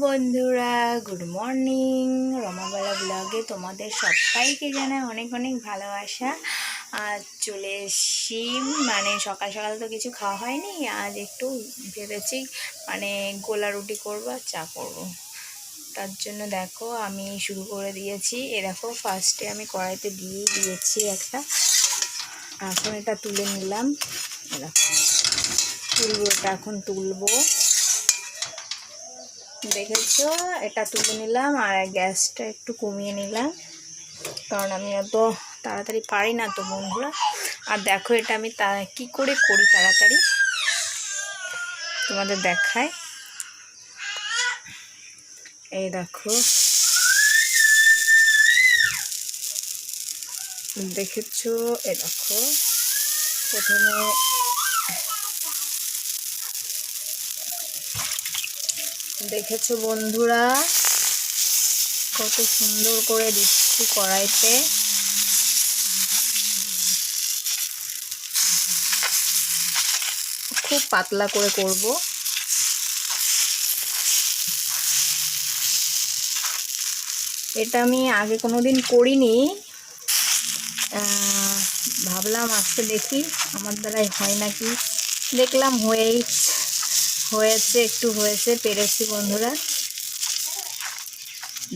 বন্ধুরা, good morning. রমাবালা ব্লগে তোমাদের সবাইকে জানাই অনেক অনেক ভালোবাসা। আজ চলে এসেছি, সকাল সকাল তো কিছু খাওয়া হয়নি। আজ একটু ভেবেছি গোলা রুটি করবো আর চা করবো। তার জন্য দেখো আমি শুরু করে দিয়েছি। দেখো ফার্স্টে আমি কড়াইতে দিয়ে দিয়েছি একটা। এখন এটা তুলে নিলাম। এটা এখন তুলবো, দেখেছো? এটা তুলে নিলাম আর গ্যাসটা একটু কমিয়ে নিলাম, কারণ আমি অত তাড়াতাড়ি পারি না তো বন্ধুরা। আর দেখো এটা আমি কি করে করি তাড়াতাড়ি তোমাদের দেখায়। এই দেখো, দেখেছো? এ দেখো, প্রথমে দেখেছো বন্ধুরা কত সুন্দর করে দিচ্ছি কড়াইতে। খুব পাতলা করে করব। এটা আমি আগে কোনোদিন করিনি, ভাবলাম আজকে দেখি আমার দ্বারাই হয় নাকি। দেখলাম হয়েছে, একটু হয়েছে, পেরেছি বন্ধুরা।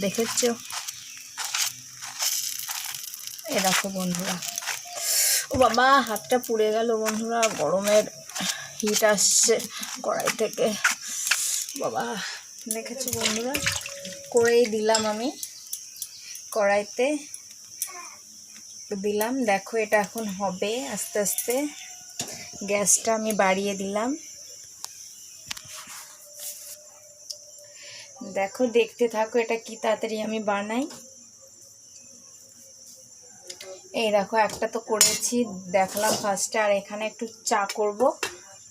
দেখেছো? এ দেখো বন্ধুরা, ও বাবা হাতটা পুড়ে গেল বন্ধুরা, গরমের হিট আসছে কড়াই থেকে। বাবা, দেখেছো বন্ধুরা, করেই দিলাম আমি, কড়াইতে দিলাম। দেখো এটা এখন হবে আস্তে আস্তে। গ্যাসটা আমি বাড়িয়ে দিলাম। দেখো, দেখতে থাকো এটা কি তাড়াতাড়ি আমি বানাই। এই দেখো একটা তো করেছি, দেখলাম ফার্স্টে। আর এখানে একটু চা করব,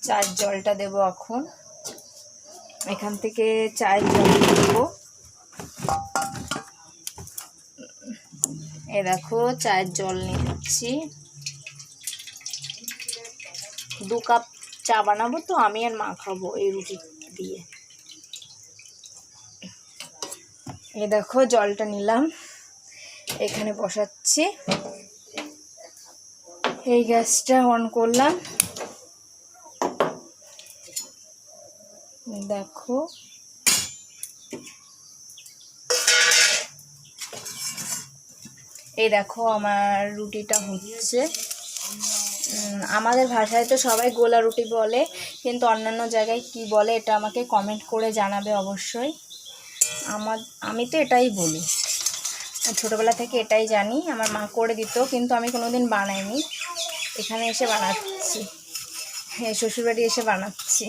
চায়ের জলটা দেব এখন। এখান থেকে চায়ের জল দেব। এই দেখো চায়ের জল নিচ্ছি। 2 কাপ চা বানাবো তো আমি আর মা খাবো এই রুটি দিয়ে। এই দেখো জলটা নিলাম, এখানে বসাচ্ছি। এই গ্যাসটা অন করলাম। দেখো এই দেখো আমার রুটিটা হচ্ছে। আমাদের ভাষায় তো সবাই গোলা রুটি বলে, কিন্তু অন্যান্য জায়গায় কি বলে এটা আমাকে কমেন্ট করে জানাবে অবশ্যই। আমি তো এটাই বলি, ছোটোবেলা থেকে এটাই জানি। আমার মা করে দিত, কিন্তু আমি কোনোদিন বানাইনি। এখানে এসে বানাচ্ছি, হ্যাঁ শ্বশুরবাড়ি এসে বানাচ্ছি।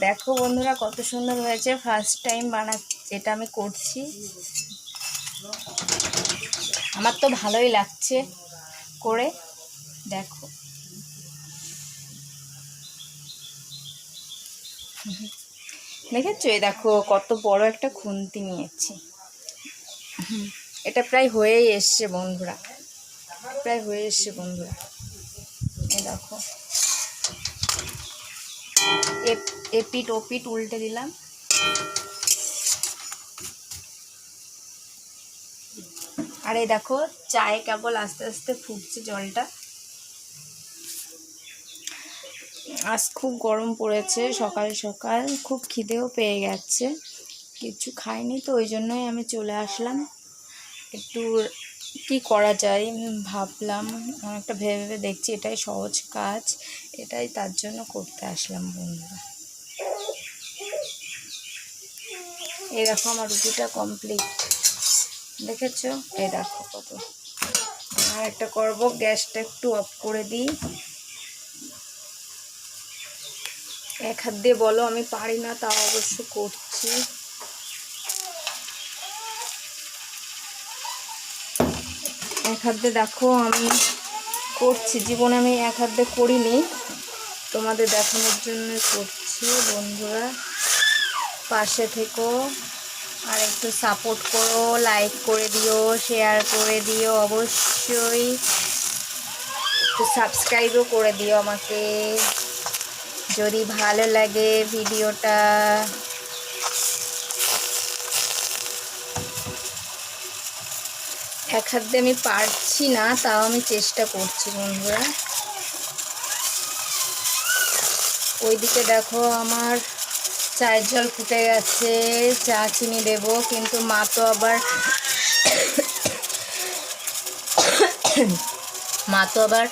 দেখো বন্ধুরা কত সুন্দর হয়েছে, ফার্স্ট টাইম এটা আমি করছি। আমার তো ভালোই লাগছে করে। দেখো দেখেছো? এই দেখো কত বড় একটা খুন্তি নিয়েছি। এটা প্রায় হয়েই এসছে বন্ধুরা, প্রায় হয়ে এসছে বন্ধুরা। এই দেখো এপিট ওপিট উল্টে দিলাম। আর এই দেখো চায়ে কেবল আস্তে আস্তে ফুটছে জলটা। আজ খুব গরম পড়েছে, সকাল সকাল খুব খিদেও পেয়ে গেছে, কিছু খাইনি তো ওই জন্যই আমি চলে আসলাম। একটু কি করা যায় ভাবলাম, অনেকটা ভেবে ভেবে দেখছি এটাই সহজ কাজ, এটাই তার জন্য করতে আসলাম বন্ধুরা। এই দেখো আমার রুটিটা কমপ্লিট, দেখেছো? এই দেখো কত। আর একটা করবো, গ্যাসটা একটু অফ করে দিই। এক হাত দিয়ে বলো, আমি পারি না, তাও অবশ্য করছি। এক হাত দিয়ে দেখো আমি করছি, জীবনে আমি এক হাত দিয়ে করিনি, তোমাদের দেখানোর জন্য করছি বন্ধুরা। পাশে থেকো আর একটু সাপোর্ট করো, লাইক করে দিও, শেয়ার করে দিও, অবশ্যই একটু সাবস্ক্রাইবও করে দিও আমাকে যদি ভালো লাগে ভিডিওটা। এক হাত দিয়ে আমি পারছি না, তাও আমি চেষ্টা করছি বন্ধুরা। ওইদিকে দেখো আমার চায়ের জল ফুটে গেছে, চা চিনি দেব, কিন্তু মা তো আবার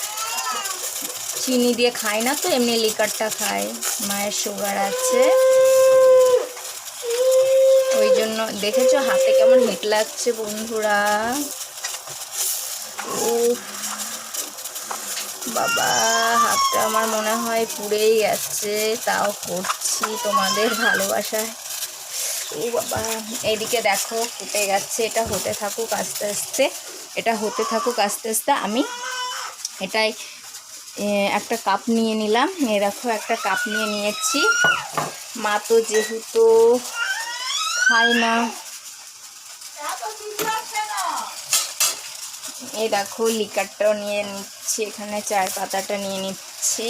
চিনি দিয়ে খায় না, তো এমনি লিকারটা খায়। মায়ের সুগার আছে, ওই জন্য দেখেছো হাতে কেমন হিট লাগছে বন্ধুরা। বাবা, হাতটা আমার মনে হয় পুড়েই গেছে, তাও করছি তোমাদের ভালোবাসায়। ও বাবা, এইদিকে দেখো ফুটে গেছে। এটা হতে থাকুক আস্তে আস্তে, আমি এটাই একটা কাপ নিয়ে নিলাম। এই দেখো একটা কাপ নিয়ে নিয়েছি। মা তো যেহেতু খায় না, এই দেখো লিকারটাও নিয়ে নিচ্ছি, এখানে চায়ের পাতাটা নিয়ে নিচ্ছি।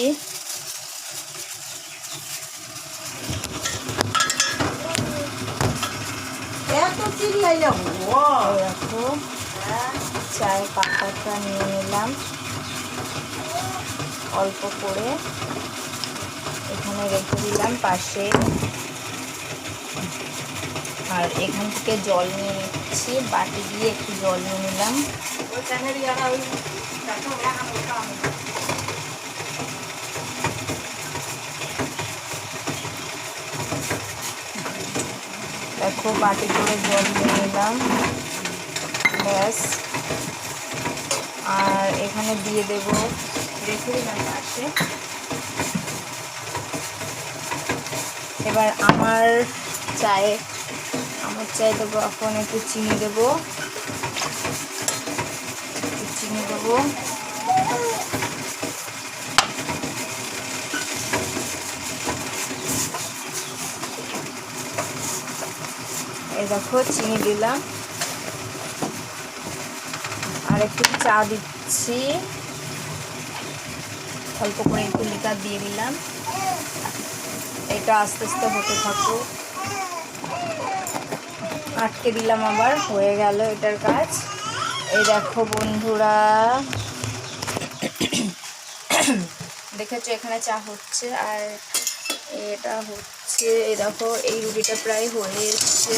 দেখো চায়ের পাতাটা নিয়ে নিলাম অল্প করে, এখানে রেখে দিলাম পাশে। আর এখান থেকে জল নিয়ে নিচ্ছি, বাটি দিয়ে একটু জল নিয়ে নিলাম। দেখো বাটি করে জল নিয়ে নিলাম, ব্যাস। আর এখানে দিয়ে দেব, রেখে দিলাম পাশে। এবার আমার চায়ে দেবো, এখন একটু চিনি দেবো, এই দেখো চিনি দিলাম, আর একটু চা দিচ্ছি, অল্প করে একটু লিকার দিয়ে দিলাম। এটা আস্তে আস্তে হতে থাকুক। আটকে দিলাম, আবার হয়ে গেল এটার কাজ। এই দেখো বন্ধুরা, দেখেছো এখানে চা হচ্ছে আর এটা হচ্ছে। এই দেখো এই রুটিটা প্রায় হয়ে এসছে।